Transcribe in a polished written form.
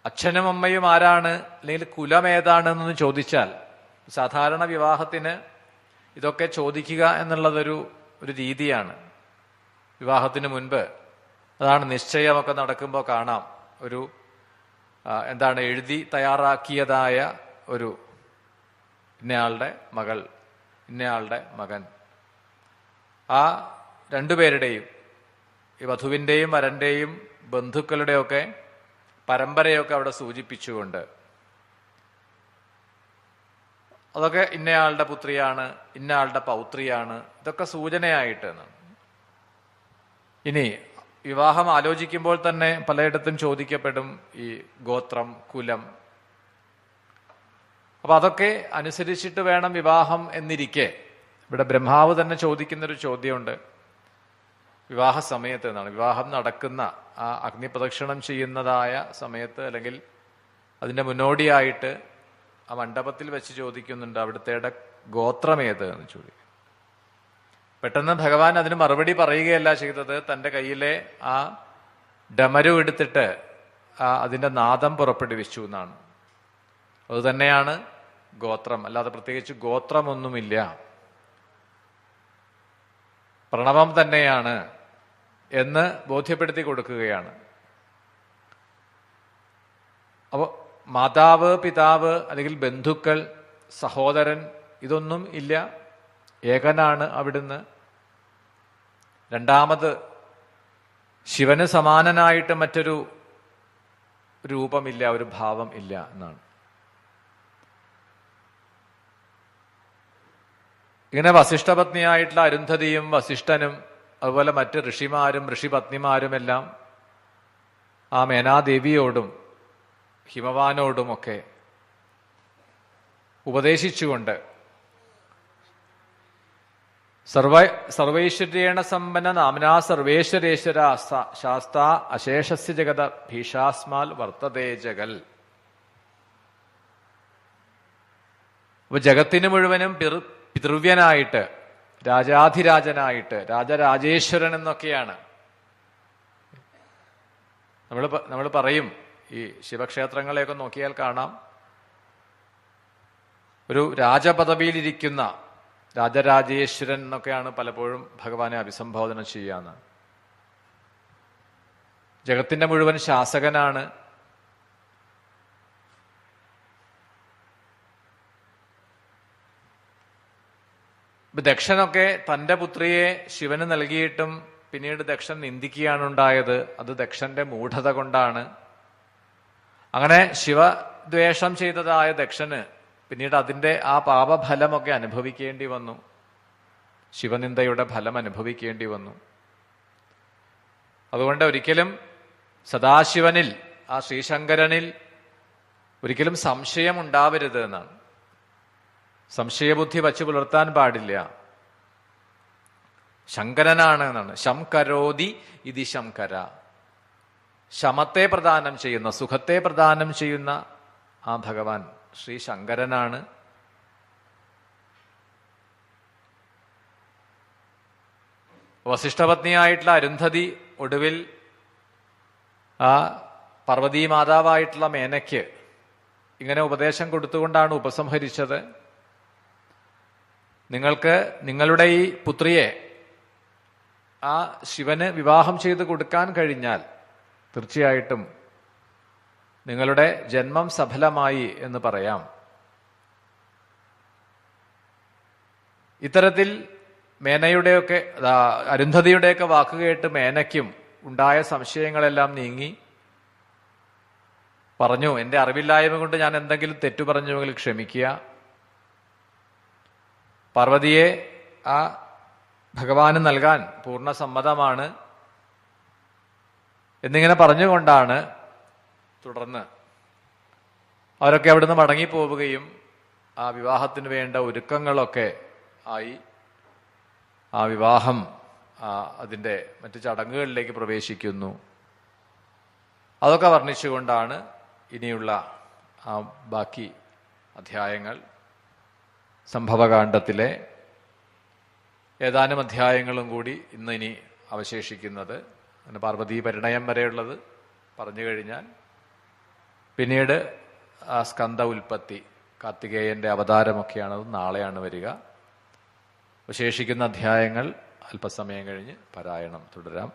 അച്ഛനും അമ്മയും ആരാണ്, അല്ലെങ്കിൽ കുലം ഏതാണെന്നൊന്ന് ചോദിച്ചാൽ, സാധാരണ വിവാഹത്തിന് ഇതൊക്കെ ചോദിക്കുക എന്നുള്ളതൊരു രീതിയാണ്. വിവാഹത്തിന് മുൻപ് അതാണ് നിശ്ചയമൊക്കെ നടക്കുമ്പോൾ കാണാം, ഒരു എഴുതി തയ്യാറാക്കിയതായ ഒരു ഇന്നയാളുടെ മകൾ, ഇന്നയാളുടെ മകൻ. ആ രണ്ടുപേരുടെയും, ഈ വധുവിൻ്റെയും വരൻ്റെയും ബന്ധുക്കളുടെയൊക്കെ പരമ്പരയൊക്കെ അവിടെ സൂചിപ്പിച്ചുകൊണ്ട് അതൊക്കെ ഇന്നയാളുടെ പുത്രിയാണ്, ഇന്നയാളുടെ പൗത്രിയാണ്, ഇതൊക്കെ സൂചനയായിട്ട്. ഇനി വിവാഹം ആലോചിക്കുമ്പോൾ തന്നെ പലയിടത്തും ചോദിക്കപ്പെടും ഈ ഗോത്രം, കുലം. അപ്പൊ അതൊക്കെ അനുസരിച്ചിട്ട് വേണം വിവാഹം എന്നിരിക്കെ ഇവിടെ ബ്രഹ്മാവ് തന്നെ ചോദിക്കുന്നൊരു ചോദ്യമുണ്ട് വിവാഹ സമയത്ത് എന്നാണ്. വിവാഹം നടക്കുന്ന ആ അഗ്നിപ്രദക്ഷിണം ചെയ്യുന്നതായ സമയത്ത്, അല്ലെങ്കിൽ അതിന്റെ മുന്നോടിയായിട്ട് ആ മണ്ഡപത്തിൽ വെച്ച് ചോദിക്കുന്നുണ്ട്, അവിടുത്തെ ഗോത്രമേത് എന്ന് ചോദിക്കും. പെട്ടെന്ന് ഭഗവാൻ അതിന് മറുപടി പറയുകയല്ല ചെയ്തത്, തൻ്റെ കയ്യിലെ ആ ഡമരു എടുത്തിട്ട് അതിന്റെ നാദം പുറപ്പെടുവിച്ചു എന്നാണ്. അതുതന്നെയാണ് ഗോത്രം, അല്ലാതെ പ്രത്യേകിച്ച് ഗോത്രമൊന്നുമില്ല, പ്രണവം തന്നെയാണ് എന്ന് ബോധ്യപ്പെടുത്തി കൊടുക്കുകയാണ്. അപ്പോൾ മാതാവ്, പിതാവ്, അല്ലെങ്കിൽ ബന്ധുക്കൾ, സഹോദരൻ, ഇതൊന്നും ഇല്ല. ഏകനാണ് അവിടുന്ന്. രണ്ടാമത് ശിവന് സമാനനായിട്ട് മറ്റൊരു രൂപമില്ല, ഒരു ഭാവം ഇല്ല എന്നാണ്. ഇങ്ങനെ വസിഷ്ഠപത്നിയായിട്ടുള്ള അരുന്ധതിയും വസിഷ്ഠനും അതുപോലെ മറ്റ് ഋഷിമാരും ഋഷിപത്നിമാരുമെല്ലാം ആ മേനാദേവിയോടും ഹിമവാനോടുമൊക്കെ ഉപദേശിച്ചുകൊണ്ട് സർവൈശ്വര്യേണ സമ്പന്ന നാമ്നാ സർവേശ്വരേശ്വര ശാസ്ത അശേഷസ്യ ജഗത ഭീഷാസ്മാൽ വർത്തതേ ജഗൽ. അപ്പൊ ജഗത്തിന് മുഴുവനും പിതൃവ്യനായിട്ട്, രാജാധിരാജനായിട്ട്, രാജരാജേശ്വരൻ എന്നൊക്കെയാണ് നമ്മൾ പറയും. ഈ ശിവക്ഷേത്രങ്ങളെയൊക്കെ നോക്കിയാൽ കാണാം, ഒരു രാജപദവിയിലിരിക്കുന്ന രാജരാജേശ്വരൻ എന്നൊക്കെയാണ് പലപ്പോഴും ഭഗവാനെ അഭിസംബോധന ചെയ്യാന്ന്. ജഗത്തിന്റെ മുഴുവൻ ശാസകനാണ്. ദക്ഷനൊക്കെ തന്റെ പുത്രിയെ ശിവന് നൽകിയിട്ടും പിന്നീട് ദക്ഷൻ നിന്ദിക്കുകയാണ് ഉണ്ടായത്. അത് ദക്ഷന്റെ മൂഢത കൊണ്ടാണ്. അങ്ങനെ ശിവദ്വേഷം ചെയ്തതായ ദക്ഷന് പിന്നീട് അതിന്റെ ആ പാപഫലമൊക്കെ അനുഭവിക്കേണ്ടി വന്നു. ശിവനിന്ദയുടെ ഫലം അനുഭവിക്കേണ്ടി വന്നു. അതുകൊണ്ട് ഒരിക്കലും സദാശിവനിൽ, ആ ശ്രീശങ്കരനിൽ ഒരിക്കലും സംശയം ഉണ്ടാവരുത് എന്നാണ്. സംശയബുദ്ധി വച്ചു പുലർത്താൻ പാടില്ല. ശങ്കരനാണ് എന്നാണ്. ശംകരോതി ഇതി ശങ്കര. ശമത്തെ പ്രദാനം ചെയ്യുന്ന, സുഖത്തെ പ്രദാനം ചെയ്യുന്ന ആ ഭഗവാൻ ശ്രീ ശങ്കരനാണ്. വസിഷ്ഠപത്നിയായിട്ടുള്ള അരുന്ധതി ഒടുവിൽ ആ പാർവതീ മാതാവായിട്ടുള്ള മേനയ്ക്ക് ഇങ്ങനെ ഉപദേശം കൊടുത്തുകൊണ്ടാണ് ഉപസംഹരിച്ചത്. നിങ്ങൾക്ക് നിങ്ങളുടെ ഈ പുത്രിയെ ആ ശിവന് വിവാഹം ചെയ്ത് കൊടുക്കാൻ കഴിഞ്ഞാൽ തീർച്ചയായിട്ടും നിങ്ങളുടെ ജന്മം സഫലമായി എന്ന് പറയാം. ഇത്തരത്തിൽ മേനയുടെയൊക്കെ, അരുന്ധതിയുടെയൊക്കെ വാക്കുകേട്ട് മേനയ്ക്കും ഉണ്ടായ സംശയങ്ങളെല്ലാം നീങ്ങി. പറഞ്ഞു, എന്റെ അറിവില്ലായ്മ കൊണ്ട് ഞാൻ എന്തെങ്കിലും തെറ്റു പറഞ്ഞുവെങ്കിൽ ക്ഷമിക്കുക. പാർവതിയെ ആ ഭഗവാന് നൽകാൻ പൂർണ്ണ സമ്മതമാണ് എന്നിങ്ങനെ പറഞ്ഞുകൊണ്ടാണ് തുടർന്ന് അവരൊക്കെ അവിടുന്ന് മടങ്ങിപ്പോവുകയും ആ വിവാഹത്തിന് വേണ്ട ഒരുക്കങ്ങളൊക്കെ ആയി. ആ വിവാഹം അതിൻ്റെ മറ്റു ചടങ്ങുകളിലേക്ക് പ്രവേശിക്കുന്നു. അതൊക്കെ വർണ്ണിച്ചുകൊണ്ടാണ് ഇനിയുള്ള ആ ബാക്കി അധ്യായങ്ങൾ, സംഭവകാണ്ഡത്തിലെ ഏതാനും അധ്യായങ്ങളും കൂടി ഇനി അവശേഷിക്കുന്നത്. അങ്ങനെ പാർവതീ പരിണയം വരെയുള്ളത് പറഞ്ഞു കഴിഞ്ഞാൽ പിന്നീട് സ്കന്ദ ഉൽപ്പത്തി, കാർത്തികേയന്റെ അവതാരമൊക്കെയാണ്. നാളെയാണ് വരിക. ശേഷിക്കുന്ന അധ്യായങ്ങൾ അല്പസമയം കഴിഞ്ഞ് പാരായണം തുടരാം.